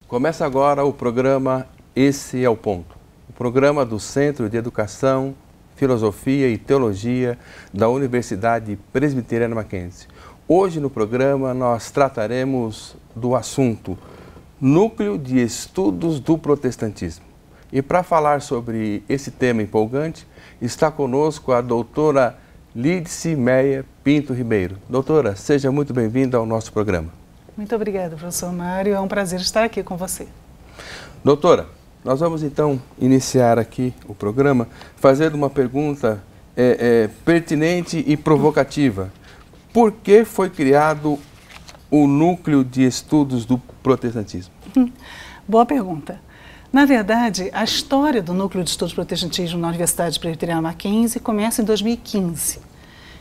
Começa agora o programa Esse é o Ponto, o programa do Centro de Educação, Filosofia e Teologia da Universidade Presbiteriana Mackenzie. Hoje no programa nós trataremos do assunto Núcleo de Estudos do Protestantismo. E para falar sobre esse tema empolgante, está conosco a doutora Lídice Meia Pinto Ribeiro. Doutora, seja muito bem-vinda ao nosso programa. Muito obrigada, professor Mário. É um prazer estar aqui com você. Doutora, nós vamos então iniciar aqui o programa fazendo uma pergunta pertinente e provocativa. Por que foi criado o Núcleo de Estudos do Protestantismo? Boa pergunta. Na verdade, a história do Núcleo de Estudos do Protestantismo na Universidade Presbiteriana Mackenzie começa em 2015.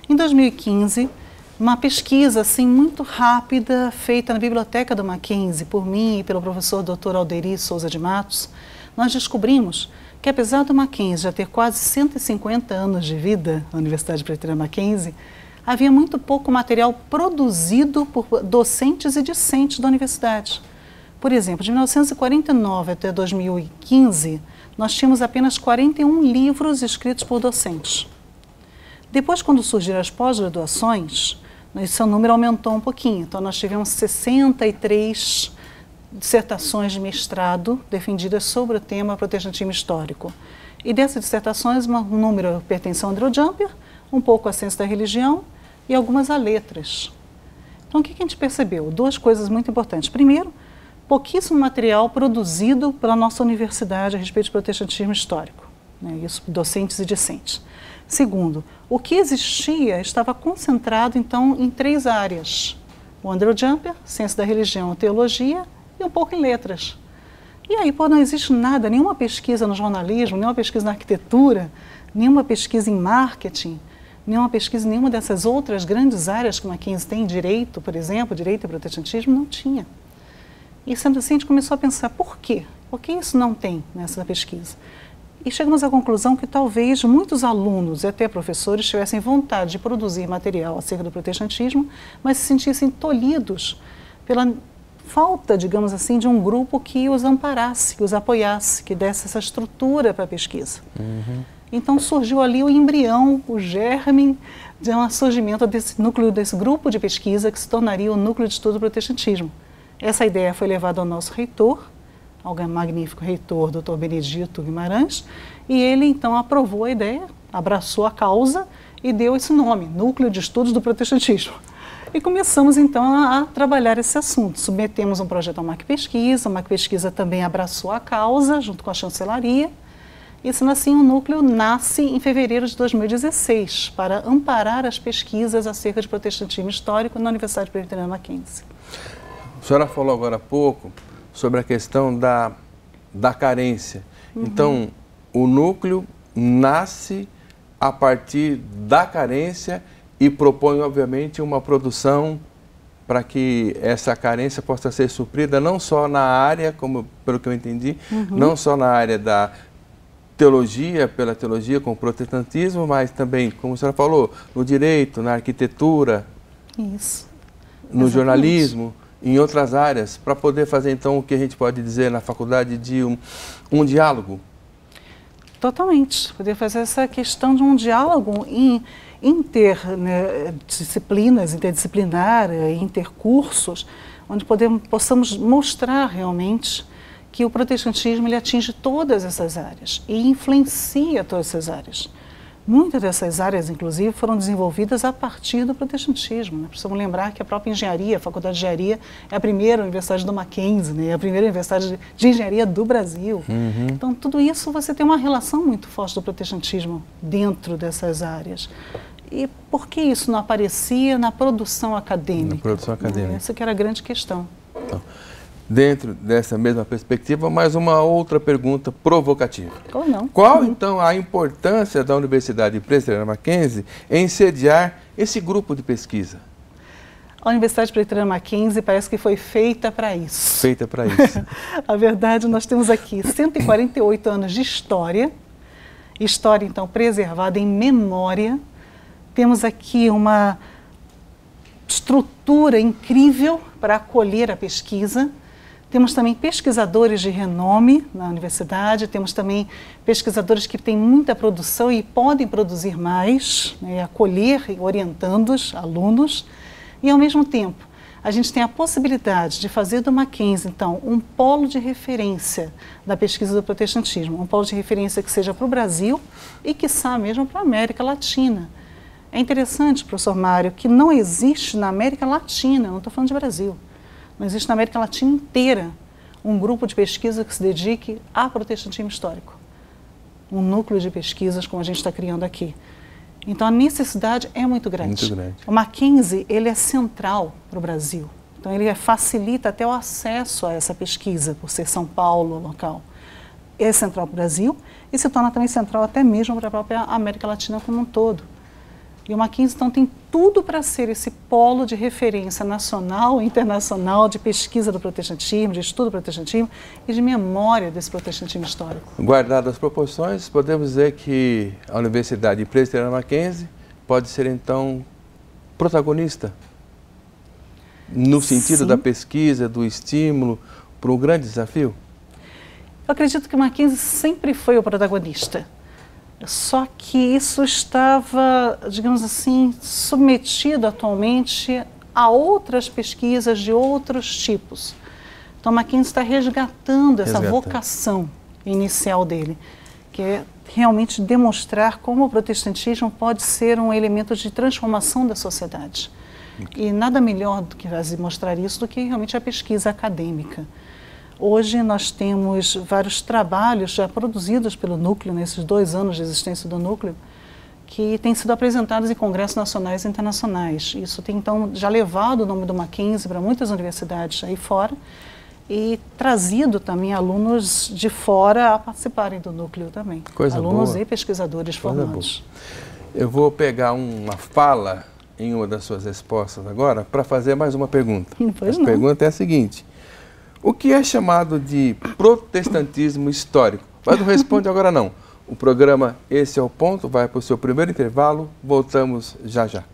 Em 2015, uma pesquisa assim muito rápida feita na biblioteca do Mackenzie por mim e pelo professor Dr. Alderi Souza de Matos, nós descobrimos que apesar do Mackenzie já ter quase 150 anos de vida, a Universidade Presbiteriana Mackenzie, havia muito pouco material produzido por docentes e discentes da universidade. Por exemplo, de 1949 até 2015, nós tínhamos apenas 41 livros escritos por docentes. Depois, quando surgiram as pós-graduações, esse número aumentou um pouquinho. Então, nós tivemos 63 dissertações de mestrado defendidas sobre o tema protestantismo histórico. E dessas dissertações, um número pertence ao Andrew Jumper, um pouco à ciência da religião e algumas a letras. Então, o que a gente percebeu? Duas coisas muito importantes. Primeiro, pouquíssimo material produzido pela nossa universidade a respeito de protestantismo histórico, né? Isso, docentes e discentes. Segundo, o que existia estava concentrado, então, em 3 áreas. O Andrew Jumper, ciência da religião, teologia e um pouco em letras. E aí, não existe nada, nenhuma pesquisa no jornalismo, nenhuma pesquisa na arquitetura, nenhuma pesquisa em marketing, nenhuma pesquisa em nenhuma dessas outras grandes áreas que o Mackenzie tem, direito, por exemplo, direito e protestantismo, não tinha. E sendo assim, a gente começou a pensar, por quê? Por que isso não tem nessa pesquisa? E chegamos à conclusão que talvez muitos alunos e até professores tivessem vontade de produzir material acerca do protestantismo, mas se sentissem tolhidos pela falta, digamos assim, de um grupo que os amparasse, que os apoiasse, que desse essa estrutura para a pesquisa. Então surgiu ali o embrião, o germe de um surgimento desse núcleo, desse grupo de pesquisa que se tornaria o Núcleo de Estudo do Protestantismo. Essa ideia foi levada ao nosso reitor, ao magnífico reitor, Dr. Benedito Guimarães, e ele então aprovou a ideia, abraçou a causa e deu esse nome, Núcleo de Estudos do Protestantismo. E começamos então a trabalhar esse assunto. Submetemos um projeto ao MacPesquisa, o MacPesquisa também abraçou a causa, junto com a chancelaria, e sendo assim o núcleo nasce em fevereiro de 2016, para amparar as pesquisas acerca de protestantismo histórico na Universidade Presbiteriana Mackenzie. A senhora falou agora há pouco sobre a questão da carência. Então, o núcleo nasce a partir da carência e propõe, obviamente, uma produção para que essa carência possa ser suprida não só na área, como pelo que eu entendi, não só na área da teologia, pela teologia com o protestantismo, mas também, como a senhora falou, no direito, na arquitetura, Isso. no Exatamente. Jornalismo, em outras áreas, para poder fazer, então, o que a gente pode dizer na faculdade de um diálogo? Totalmente. Poder fazer essa questão de um diálogo interdisciplinar, intercursos, onde possamos mostrar realmente que o protestantismo ele atinge todas essas áreas e influencia todas essas áreas. Muitas dessas áreas, inclusive, foram desenvolvidas a partir do protestantismo, né? Precisamos lembrar que a própria engenharia, a Faculdade de Engenharia, é a primeira universidade do Mackenzie, né? É a primeira universidade de engenharia do Brasil. Então, tudo isso você tem uma relação muito forte do protestantismo dentro dessas áreas. E por que isso não aparecia na produção acadêmica? Na produção acadêmica. Essa que era a grande questão. Então, dentro dessa mesma perspectiva, mais uma outra pergunta provocativa. Ou não. Qual, então, a importância da Universidade Presbiteriana Mackenzie em sediar esse grupo de pesquisa? A Universidade Presbiteriana Mackenzie parece que foi feita para isso. Feita para isso. A verdade, nós temos aqui 148 anos de história, então, preservada em memória. Temos aqui uma estrutura incrível para acolher a pesquisa. Temos também pesquisadores de renome na universidade, temos também pesquisadores que têm muita produção e podem produzir mais, né, acolher e orientando os alunos. E, ao mesmo tempo, a gente tem a possibilidade de fazer do Mackenzie, então, um polo de referência da pesquisa do protestantismo, um polo de referência que seja para o Brasil e, quiçá, mesmo para a América Latina. É interessante, professor Mário, que não existe na América Latina, não estou falando de Brasil, não existe na América Latina inteira um grupo de pesquisa que se dedique a protestantismo histórico. Um núcleo de pesquisas como a gente está criando aqui. Então, a necessidade é muito grande. Muito grande. O Mackenzie, ele é central para o Brasil. Então, ele facilita até o acesso a essa pesquisa, por ser São Paulo local. É central para o Brasil e se torna também central até mesmo para a própria América Latina como um todo. E o Mackenzie, então, tem tudo para ser esse polo de referência nacional e internacional de pesquisa do protestantismo, de estudo do protestantismo e de memória desse protestantismo histórico. Guardadas as proporções, podemos dizer que a Universidade Presbiteriana Mackenzie pode ser, então, protagonista no sentido da pesquisa, do estímulo para um grande desafio? Eu acredito que o Mackenzie sempre foi o protagonista. Só que isso estava, digamos assim, submetido atualmente a outras pesquisas de outros tipos. Então, Mackenzie está resgatando essa vocação inicial dele, que é realmente demonstrar como o protestantismo pode ser um elemento de transformação da sociedade. E nada melhor do que mostrar isso do que realmente a pesquisa acadêmica. Hoje nós temos vários trabalhos já produzidos pelo Núcleo, nesses 2 anos de existência do Núcleo, que têm sido apresentados em congressos nacionais e internacionais. Isso tem, então, já levado o nome do Mackenzie para muitas universidades aí fora e trazido também alunos de fora a participarem do Núcleo também. Alunos e pesquisadores formados. Eu vou pegar uma fala em uma das suas respostas agora para fazer mais uma pergunta. A pergunta é a seguinte: o que é chamado de protestantismo histórico? Mas não responde agora não. O programa Esse é o Ponto vai para o seu primeiro intervalo. Voltamos já já.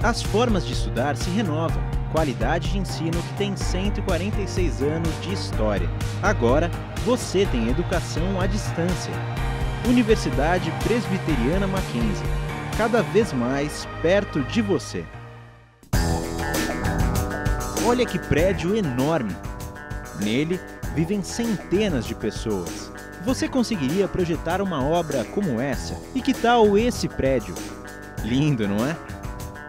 As formas de estudar se renovam. Qualidade de ensino que tem 146 anos de história. Agora, você tem educação à distância. Universidade Presbiteriana Mackenzie, cada vez mais perto de você. Olha que prédio enorme! Nele vivem centenas de pessoas. Você conseguiria projetar uma obra como essa? E que tal esse prédio? Lindo, não é?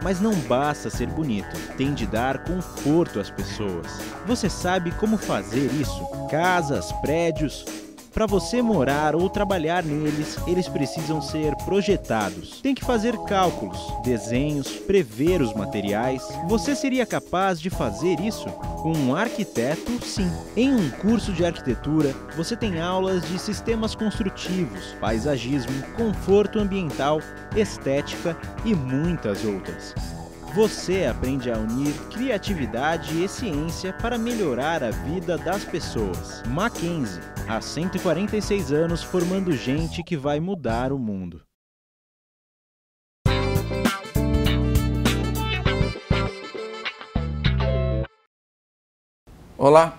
Mas não basta ser bonito, tem de dar conforto às pessoas. Você sabe como fazer isso? Casas, prédios... Para você morar ou trabalhar neles, eles precisam ser projetados. Tem que fazer cálculos, desenhos, prever os materiais. Você seria capaz de fazer isso? Com um arquiteto, sim. Em um curso de arquitetura, você tem aulas de sistemas construtivos, paisagismo, conforto ambiental, estética e muitas outras. Você aprende a unir criatividade e ciência para melhorar a vida das pessoas. Mackenzie, há 146 anos formando gente que vai mudar o mundo. Olá,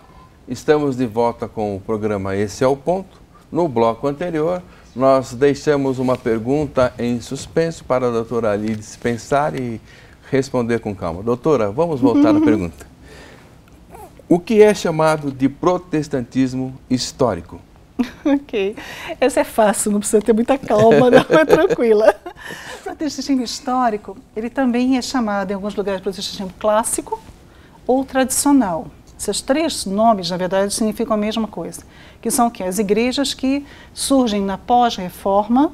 estamos de volta com o programa Esse é o Ponto. No bloco anterior, nós deixamos uma pergunta em suspenso para a doutora Alides pensar e responder com calma. Doutora, vamos voltar à pergunta. O que é chamado de protestantismo histórico? Ok. Essa é fácil, não precisa ter muita calma, não, é tranquila. O protestantismo histórico, ele também é chamado em alguns lugares de protestantismo clássico ou tradicional. Esses 3 nomes, na verdade, significam a mesma coisa, que são o quê? As igrejas que surgem na pós-reforma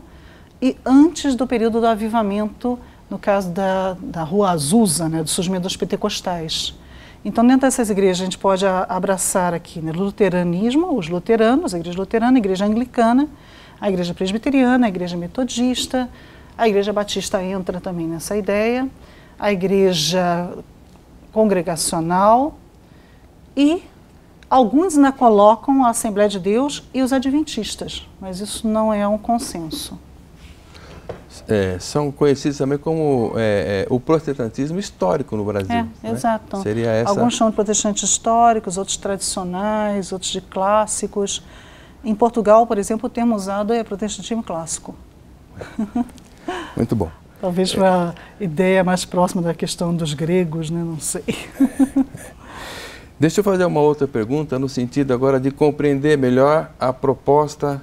e antes do período do avivamento, no caso da Rua Azusa, né, do surgimento dos pentecostais. Então, dentro dessas igrejas, a gente pode abraçar aqui, né, o luteranismo, os luteranos, a igreja luterana, a igreja anglicana, a igreja presbiteriana, a igreja metodista, a igreja batista entra também nessa ideia, a igreja congregacional e alguns ainda colocam a Assembleia de Deus e os adventistas, mas isso não é um consenso. são conhecidos também como o protestantismo histórico no Brasil. Né? Exato. Seria essa... Alguns chamam de protestantes históricos, outros tradicionais, outros de clássicos. Em Portugal, por exemplo, o termo usado é protestantismo clássico. Muito bom. Talvez uma ideia mais próxima da questão dos gregos, né? Não sei. Deixa eu fazer uma outra pergunta no sentido agora de compreender melhor a proposta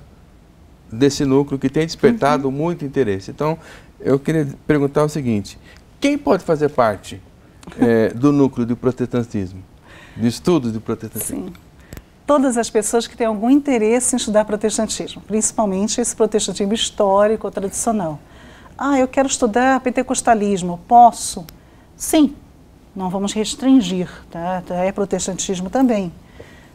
desse núcleo que tem despertado muito interesse. Então, eu queria perguntar o seguinte: quem pode fazer parte do núcleo do protestantismo, de estudos do protestantismo? Sim. Todas as pessoas que têm algum interesse em estudar protestantismo, principalmente esse protestantismo histórico ou tradicional. Eu quero estudar pentecostalismo, posso? Sim, não vamos restringir, tá? É protestantismo também.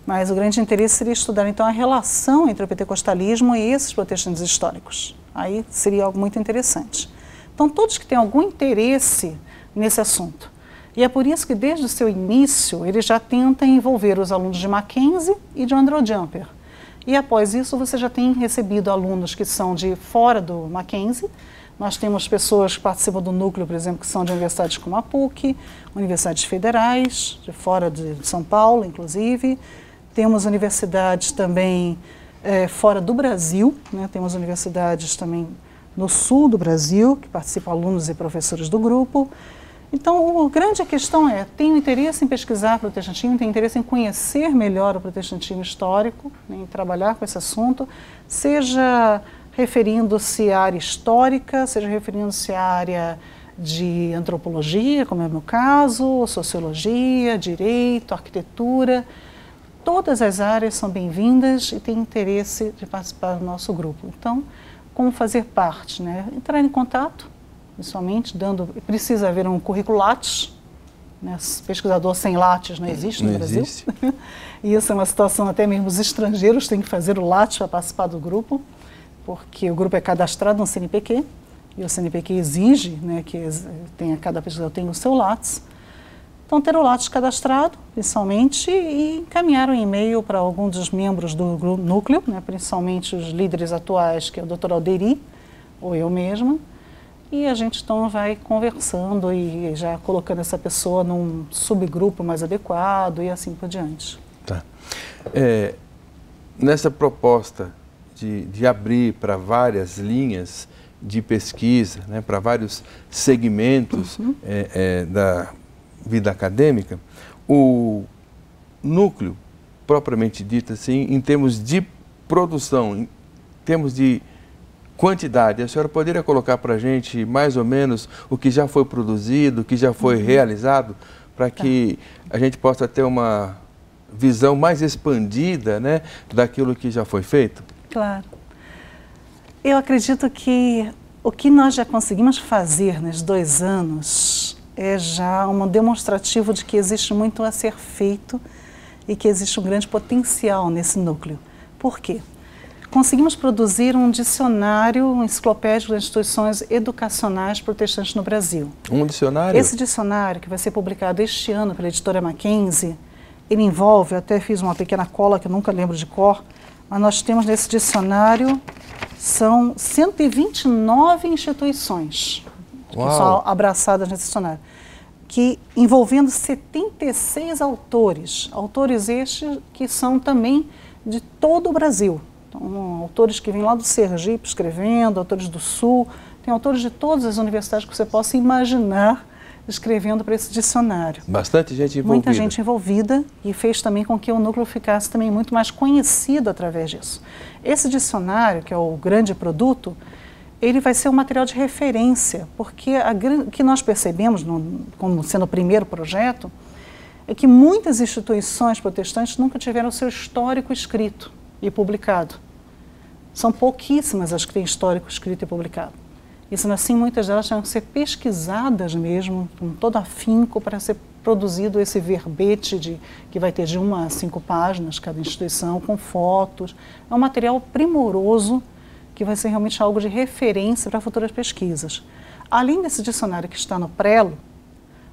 Mas o grande interesse seria estudar, então, a relação entre o pentecostalismo e esses protestantes históricos. Aí seria algo muito interessante. Então, todos que têm algum interesse nesse assunto. E é por isso que, desde o seu início, ele já tenta envolver os alunos de Mackenzie e de Andrew Jumper. E, após isso, você já tem recebido alunos que são de fora do Mackenzie. Nós temos pessoas que participam do núcleo, por exemplo, que são de universidades como a PUC, universidades federais, de fora de São Paulo, inclusive. Temos universidades também fora do Brasil, né? Temos universidades também no sul do Brasil, que participam alunos e professores do grupo. Então, a grande questão é, tem interesse em pesquisar protestantismo, tem interesse em conhecer melhor o protestantismo histórico, né, em trabalhar com esse assunto, seja referindo-se à área histórica, seja referindo-se à área de antropologia, como é o meu caso, sociologia, direito, arquitetura. Todas as áreas são bem-vindas e têm interesse de participar do nosso grupo. Então, como fazer parte, né? Entrar em contato, principalmente, precisa haver um currículo Lattes, né? Pesquisador sem Lattes não existe no Brasil. Existe. E isso é uma situação, até mesmo os estrangeiros têm que fazer o Lattes para participar do grupo, porque o grupo é cadastrado no CNPq, e o CNPq exige, né, que cada pesquisador tenha o seu Lattes. Então, ter o Lattes cadastrado, principalmente, e encaminhar um e-mail para algum dos membros do núcleo, né, principalmente os líderes atuais, que é o Dr. Alderi, ou eu mesma, e a gente então vai conversando e já colocando essa pessoa num subgrupo mais adequado e assim por diante. Tá. Nessa proposta de abrir para várias linhas de pesquisa, né, para vários segmentos da vida acadêmica, o núcleo, propriamente dito assim, em termos de produção, em termos de quantidade, a senhora poderia colocar para a gente mais ou menos o que já foi produzido, o que já foi realizado, para que a gente possa ter uma visão mais expandida, né, daquilo que já foi feito? Claro. Eu acredito que o que nós já conseguimos fazer nos 2 anos é já um demonstrativo de que existe muito a ser feito e que existe um grande potencial nesse núcleo. Por quê? Conseguimos produzir um dicionário enciclopédico das instituições educacionais protestantes no Brasil. Um dicionário? Esse dicionário, que vai ser publicado este ano pela editora Mackenzie, ele envolve, eu até fiz uma pequena cola que eu nunca lembro de cor, mas nós temos nesse dicionário, são 129 instituições que são abraçadas nesse dicionário, que envolvendo 76 autores, autores estes que são também de todo o Brasil. Então, autores que vêm lá do Sergipe escrevendo, autores do Sul, tem autores de todas as universidades que você possa imaginar escrevendo para esse dicionário. Bastante gente envolvida. Muita gente envolvida e fez também com que o núcleo ficasse também muito mais conhecido através disso. Esse dicionário, que é o grande produto, ele vai ser um material de referência, porque o que nós percebemos, como sendo o primeiro projeto, é que muitas instituições protestantes nunca tiveram o seu histórico escrito e publicado. São pouquíssimas as que têm histórico escrito e publicado. E sendo assim, muitas delas tinham que ser pesquisadas mesmo, com todo afinco, para ser produzido esse verbete que vai ter de 1 a 5 páginas cada instituição, com fotos. É um material primoroso que vai ser realmente algo de referência para futuras pesquisas. Além desse dicionário que está no Prelo,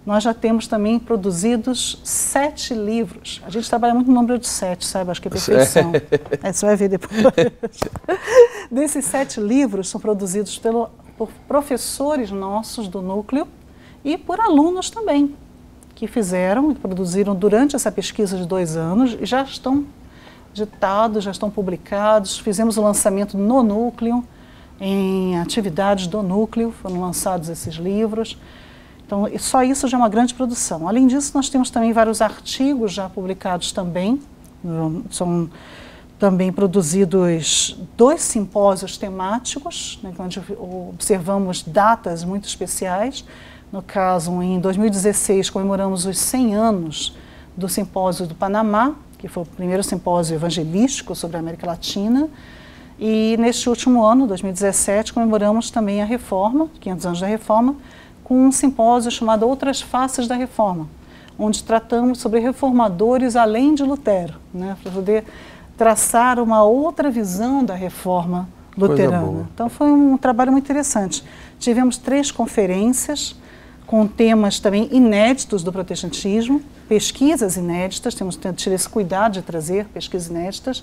nós já temos também produzidos 7 livros. A gente trabalha muito no número de 7, sabe? Acho que é perfeição. Você vai ver depois. Desses 7 livros são produzidos pelo por professores nossos do núcleo e por alunos também, que fizeram e produziram durante essa pesquisa de 2 anos, e já estão ditados, já estão publicados. Fizemos o lançamento no núcleo, em atividades do núcleo, foram lançados esses livros. Então, só isso já é uma grande produção. Além disso, nós temos também vários artigos já publicados também. São também produzidos 2 simpósios temáticos, né, onde observamos datas muito especiais. No caso, em 2016, comemoramos os 100 anos do Simpósio do Panamá, que foi o primeiro simpósio evangelístico sobre a América Latina. E neste último ano, 2017, comemoramos também a Reforma, 500 anos da Reforma, com um simpósio chamado Outras Faces da Reforma, onde tratamos sobre reformadores além de Lutero, né, para poder traçar uma outra visão da reforma luterana. Então foi um trabalho muito interessante. Tivemos 3 conferências com temas também inéditos do protestantismo, pesquisas inéditas, temos tido esse cuidado de trazer pesquisas inéditas,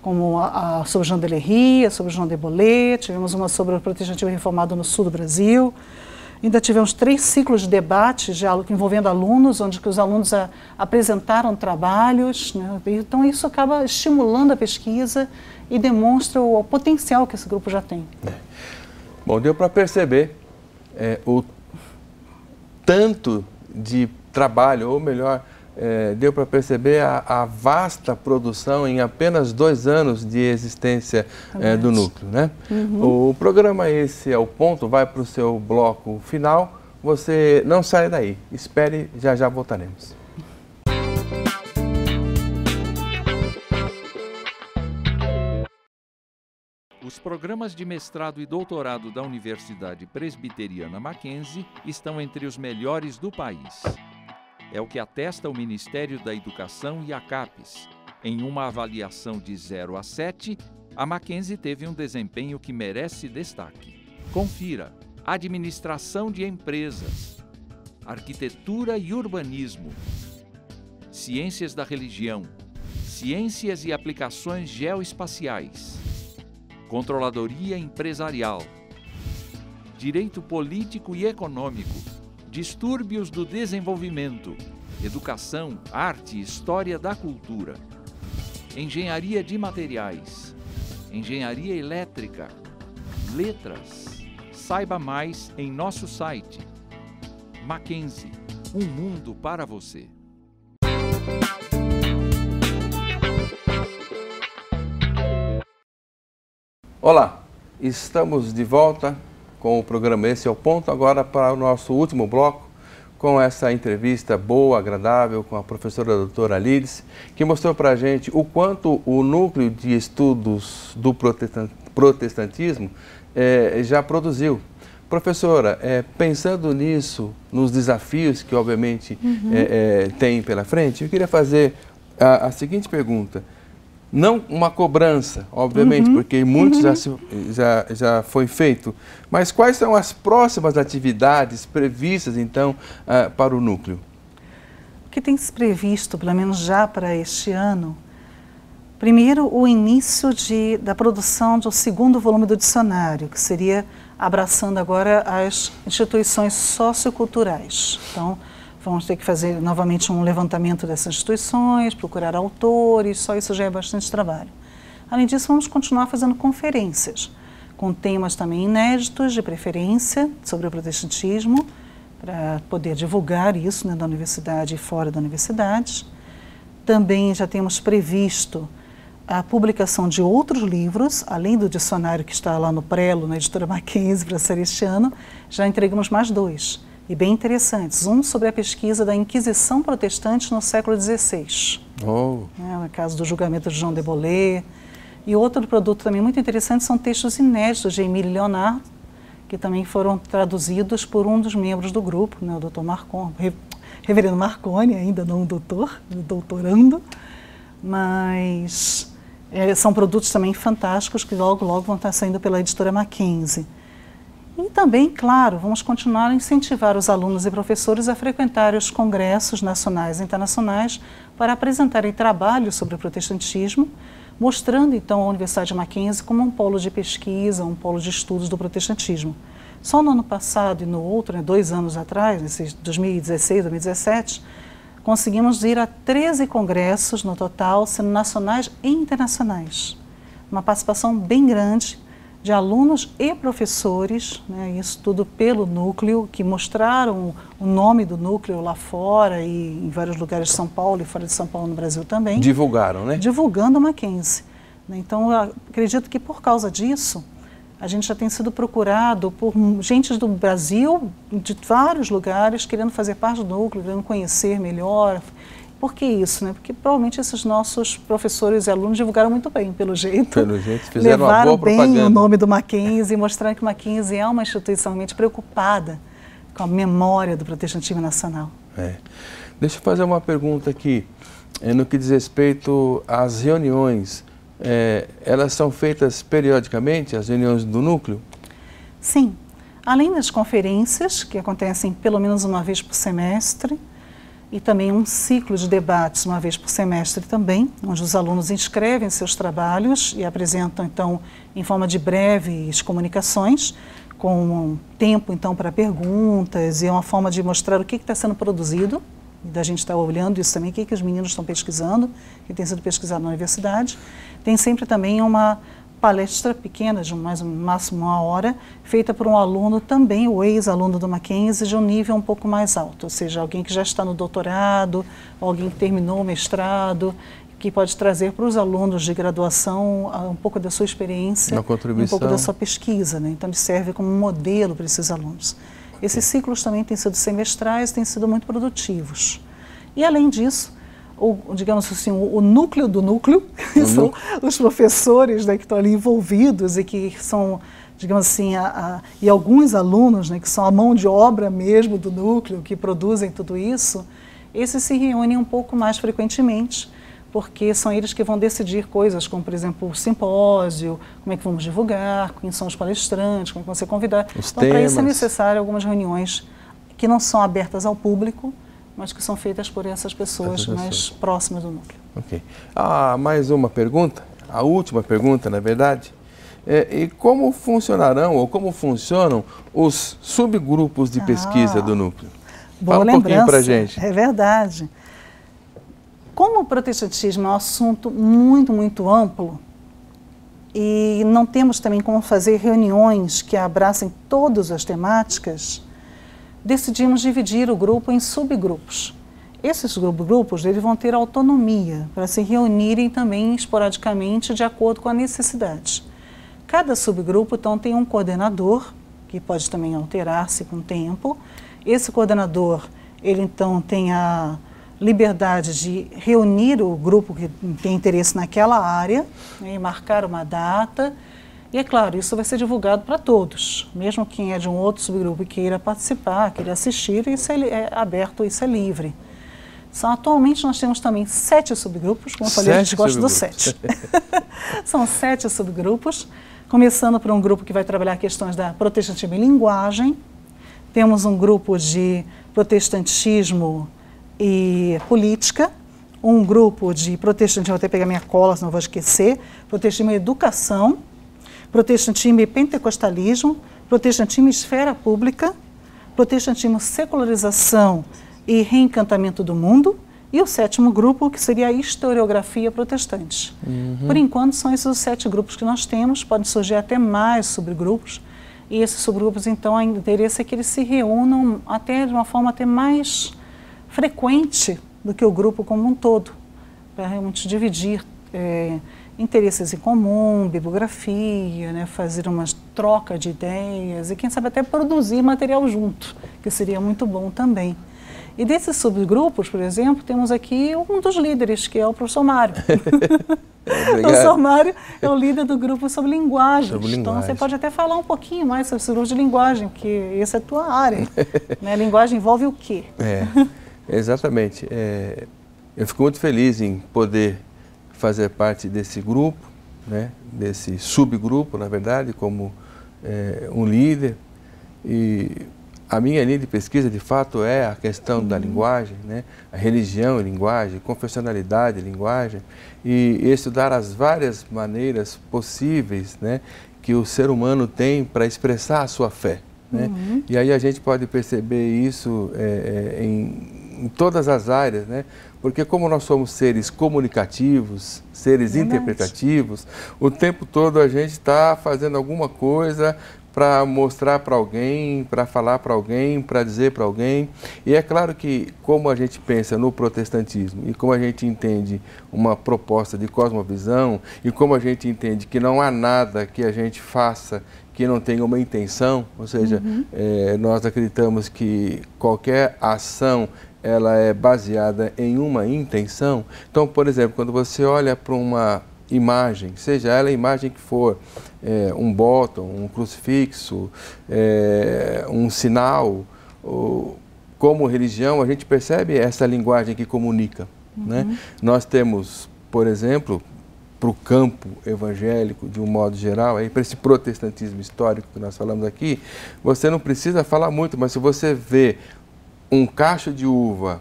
como sobre Jean de Lery, sobre João de Bolé, tivemos uma sobre o protestantismo reformado no sul do Brasil. Ainda tivemos 3 ciclos de debate envolvendo alunos, onde os alunos apresentaram trabalhos, né? Então isso acaba estimulando a pesquisa e demonstra o potencial que esse grupo já tem. Bom, deu para perceber o tanto de trabalho, ou melhor, deu para perceber a vasta produção em apenas 2 anos de existência do núcleo, né? O programa Esse é o Ponto vai para o seu bloco final. Você não sai daí, espere, já já voltaremos. Os programas de mestrado e doutorado da Universidade Presbiteriana Mackenzie estão entre os melhores do país. É o que atesta o Ministério da Educação e a CAPES. Em uma avaliação de 0 a 7, a Mackenzie teve um desempenho que merece destaque. Confira: Administração de Empresas, Arquitetura e Urbanismo, Ciências da Religião, Ciências e Aplicações Geoespaciais, Controladoria Empresarial, Direito Político e Econômico, Distúrbios do Desenvolvimento, Educação, Arte e História da Cultura, Engenharia de Materiais, Engenharia Elétrica, Letras. Saiba mais em nosso site. Mackenzie, um mundo para você. Olá, estamos de volta com o programa Esse é o Ponto, agora para o nosso último bloco, com essa entrevista boa, agradável, com a professora doutora Lides, que mostrou para a gente o quanto o núcleo de estudos do protestantismo já produziu. Professora, pensando nisso, nos desafios que obviamente tem pela frente, eu queria fazer a seguinte pergunta. Não uma cobrança, obviamente, porque muitos já foi feito, mas quais são as próximas atividades previstas, então, para o núcleo? O que tem se previsto, pelo menos já para este ano, primeiro o início da produção do 2º volume do dicionário, que seria abraçando agora as instituições socioculturais. Então, vamos ter que fazer novamente um levantamento dessas instituições, procurar autores, só isso já é bastante trabalho. Além disso, vamos continuar fazendo conferências, com temas também inéditos, de preferência, sobre o protestantismo, para poder divulgar isso, né, da universidade e fora da universidade. Também já temos previsto a publicação de outros livros, além do dicionário que está lá no Prelo, na editora Mackenzie, para ser este ano, já entregamos mais 2. E bem interessantes. Um sobre a pesquisa da Inquisição Protestante no século XVI, no caso do julgamento de João de Bolé. E outro produto também muito interessante são textos inéditos de Émile Leonard, que também foram traduzidos por um dos membros do grupo, né, o Dr. Marconi, reverendo Marconi, ainda não doutorando, mas são produtos também fantásticos que logo vão estar saindo pela editora Mackenzie. E também, claro, vamos continuar a incentivar os alunos e professores a frequentarem os congressos nacionais e internacionais para apresentarem trabalhos sobre o protestantismo, mostrando então a Universidade de Mackenzie como um polo de pesquisa, um polo de estudos do protestantismo. Só no ano passado e no outro, 2 anos atrás, nesses 2016, 2017, conseguimos ir a 13 congressos no total, sendo nacionais e internacionais. Uma participação bem grande de alunos e professores, né, isso tudo pelo núcleo, que mostraram o nome do núcleo lá fora e em vários lugares de São Paulo e fora de São Paulo no Brasil também. Divulgaram, né? Divulgando a Mackenzie. Então, eu acredito que por causa disso, a gente já tem sido procurado por gente do Brasil, de vários lugares, querendo fazer parte do núcleo, querendo conhecer melhor. Por que isso, né? Porque provavelmente esses nossos professores e alunos divulgaram muito bem, pelo jeito. Pelo jeito, fizeram levaram uma boa bem propaganda. O nome do Mackenzie, mostrando que o Mackenzie é uma instituição realmente preocupada com a memória do protestantismo nacional. Deixa eu fazer uma pergunta aqui, no que diz respeito às reuniões. Elas são feitas periodicamente, as reuniões do núcleo? Sim. Além das conferências, que acontecem pelo menos uma vez por semestre, e também um ciclo de debates uma vez por semestre também, onde os alunos inscrevem seus trabalhos e apresentam, então, em forma de breves comunicações, com um tempo, então, para perguntas, e é uma forma de mostrar o que está sendo produzido, e da gente estar olhando isso também, o que os meninos estão pesquisando, que tem sido pesquisado na universidade. Tem sempre também uma palestra pequena, de no máximo 1 hora, feita por um aluno também, o ex-aluno do Mackenzie, de um nível um pouco mais alto, ou seja, alguém que já está no doutorado, alguém que terminou o mestrado, que pode trazer para os alunos de graduação um pouco da sua experiência, um pouco da sua pesquisa, né? Então ele serve como um modelo para esses alunos. Esses ciclos também têm sido semestrais, têm sido muito produtivos. E além disso, digamos assim, o núcleo do núcleo, que são os professores, né, que estão ali envolvidos e que são, digamos assim, e alguns alunos, né, que são a mão de obra mesmo do núcleo, que produzem tudo isso, esses se reúnem um pouco mais frequentemente, porque são eles que vão decidir coisas como, por exemplo, o simpósio, como é que vamos divulgar, quem são os palestrantes, como é que vão ser convidados. Então, para isso é necessário algumas reuniões que não são abertas ao público, mas que são feitas por essas pessoas mais próximas do núcleo. Ok. Mais uma pergunta, a última pergunta, na verdade. E como funcionarão ou como funcionam os subgrupos de pesquisa do núcleo? Boa Fala um pouquinho para a gente. É verdade. Como o protestantismo é um assunto muito, muito amplo, e não temos também como fazer reuniões que abracem todas as temáticas, decidimos dividir o grupo em subgrupos. Esses subgrupos eles vão ter autonomia para se reunirem também esporadicamente de acordo com a necessidade. Cada subgrupo, então, tem um coordenador, que pode também alterar-se com o tempo. Esse coordenador, ele então tem a liberdade de reunir o grupo que tem interesse naquela área, né, e marcar uma data. E é claro, isso vai ser divulgado para todos, mesmo quem é de um outro subgrupo e queira participar, queira assistir, isso é aberto, isso é livre. Atualmente nós temos também 7 subgrupos, como eu falei, a gente gosta dos 7. São 7 subgrupos, começando por um grupo que vai trabalhar questões da protestantismo e linguagem. Temos um grupo de protestantismo e política, um grupo de protestantismo, vou até pegar minha cola, senão vou esquecer, protestantismo e educação, protestantismo e pentecostalismo, protestantismo e esfera pública, protestantismo, secularização e reencantamento do mundo, e o 7º grupo, que seria a historiografia protestante. Por enquanto, são esses os 7 grupos que nós temos, podem surgir até mais subgrupos, e esses subgrupos, então, o interesse é que eles se reúnam até de uma forma até mais frequente do que o grupo como um todo, para realmente dividir interesses em comum, bibliografia, né, fazer uma troca de ideias e, quem sabe, até produzir material junto, que seria muito bom também. E desses subgrupos, por exemplo, temos aqui um dos líderes, que é o professor Mário. O professor Mário é o líder do grupo sobre linguagens. Então, você pode até falar um pouquinho mais sobre esse grupo de linguagem, porque essa é a tua área. Né? Linguagem envolve o quê? Exatamente. Eu fico muito feliz em poder fazer parte desse grupo, né, desse subgrupo, na verdade, como um líder. E a minha linha de pesquisa, de fato, é a questão da linguagem, né, a religião e linguagem, confessionalidade e linguagem, e estudar as várias maneiras possíveis, né, que o ser humano tem para expressar a sua fé, né? E aí a gente pode perceber isso em todas as áreas, né? Porque como nós somos seres comunicativos, seres interpretativos, o tempo todo a gente está fazendo alguma coisa para mostrar para alguém, para falar para alguém, para dizer para alguém. E é claro que, como a gente pensa no protestantismo e como a gente entende uma proposta de cosmovisão e como a gente entende que não há nada que a gente faça que não tenha uma intenção, ou seja, nós acreditamos que qualquer ação ela é baseada em uma intenção. Então, por exemplo, quando você olha para uma imagem, seja ela a imagem que for, um bottom, um crucifixo, um sinal, como religião, a gente percebe essa linguagem que comunica, né? Nós temos, por exemplo, para o campo evangélico, de um modo geral, para esse protestantismo histórico que nós falamos aqui, você não precisa falar muito, mas se você vê um cacho de uva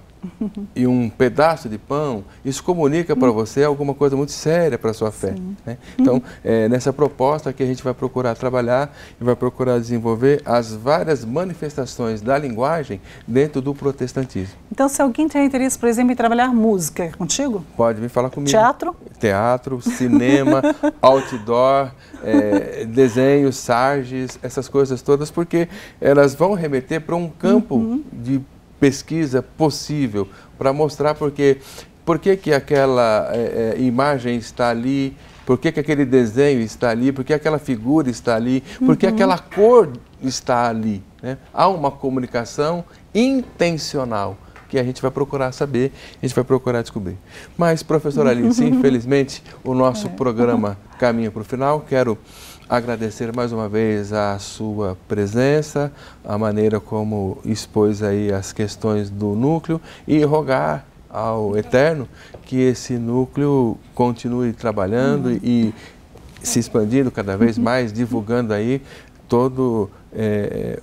e um pedaço de pão, isso comunica para você alguma coisa muito séria para a sua fé, né? Então, nessa proposta que a gente vai procurar trabalhar e vai procurar desenvolver as várias manifestações da linguagem dentro do protestantismo. Então, se alguém tem interesse, por exemplo, em trabalhar música, é contigo? Pode vir falar comigo. Teatro? Teatro, cinema, outdoor, desenhos, sarges, essas coisas todas, porque elas vão remeter para um campo de pesquisa possível para mostrar por que aquela imagem está ali, por que aquele desenho está ali, por que aquela figura está ali, por que aquela cor está ali, né? Há uma comunicação intencional que a gente vai procurar saber, a gente vai procurar descobrir. Mas, professora Alice, infelizmente, o nosso programa caminha para o final. Quero agradecer mais uma vez a sua presença, a maneira como expôs aí as questões do núcleo e rogar ao Eterno que esse núcleo continue trabalhando e se expandindo cada vez mais, divulgando aí todo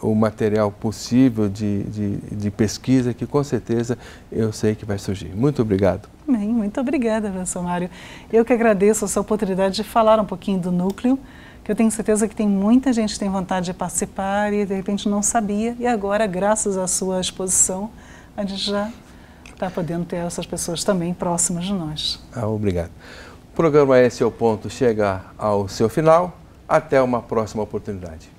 o material possível de pesquisa que com certeza eu sei que vai surgir. Muito obrigado. Bem, muito obrigada, professor Mário. Eu que agradeço essa oportunidade de falar um pouquinho do núcleo, que eu tenho certeza que tem muita gente que tem vontade de participar e de repente não sabia, e agora, graças à sua exposição, a gente já está podendo ter essas pessoas também próximas de nós. Obrigado. O programa Esse é o Ponto chega ao seu final. Até uma próxima oportunidade.